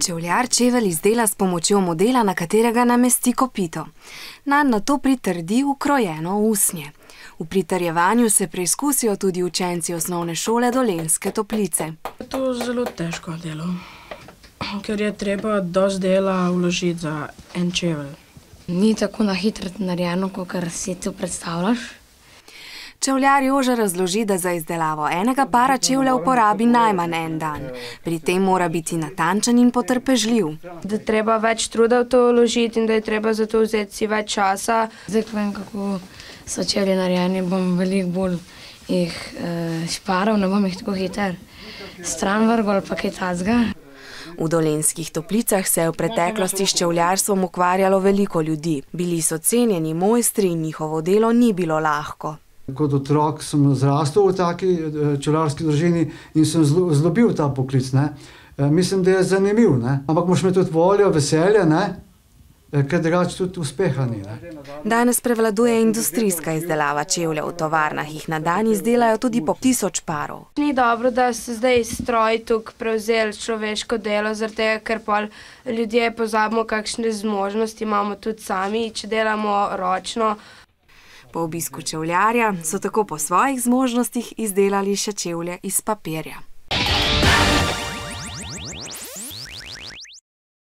Čevljar čevelj izdela s pomočjo modela, na katerega namesti kopito. Nanj nato pritrdi ukrojeno usnje. V pritrjevanju se preizkusijo tudi učenci osnovne šole Dolenjske Toplice. To je zelo težko delo, ker je treba dosti dela vložiti za en čevelj. Ni tako na hitro narejeno, kot si to predstavljaš. Čevljar Jože razloži, da za izdelavo enega para čevlja uporabi najmanj en dan. Pri tem mora biti natančen in potrpežljiv. Da treba več truda v to vložiti in da je treba za to vzeti si več časa. Zdaj, ko vem, kako so čevlji narejeni, bom veliko bolj jih šparal, ne bom jih tako hiter stran vrgel ali pa kaj takega. V Dolenjskih Toplicah se je v preteklosti s čevljarstvom ukvarjalo veliko ljudi. Bili so cenjeni mojstri in njihovo delo ni bilo lahko. Kot otrok sem zrastel v taki čevljarski družini in sem zelo bil ta poklic. Mislim, da je zanimiv, ampak moraš imeti tudi voljo, veselje, ker drugače tudi uspeha ni. Danes prevladuje industrijska izdelava čevljev. V tovarnah jih na dan izdelajo tudi po 1000 parov. Ni dobro, da so zdaj stroji tukaj prevzeli človeško delo, zaradi tega, ker pol ljudje pozabimo, kakšne zmožnosti imamo tudi sami, če delamo ročno. Po obisku čevljarja so tako po svojih zmožnostih izdelali še čevlje iz papirja.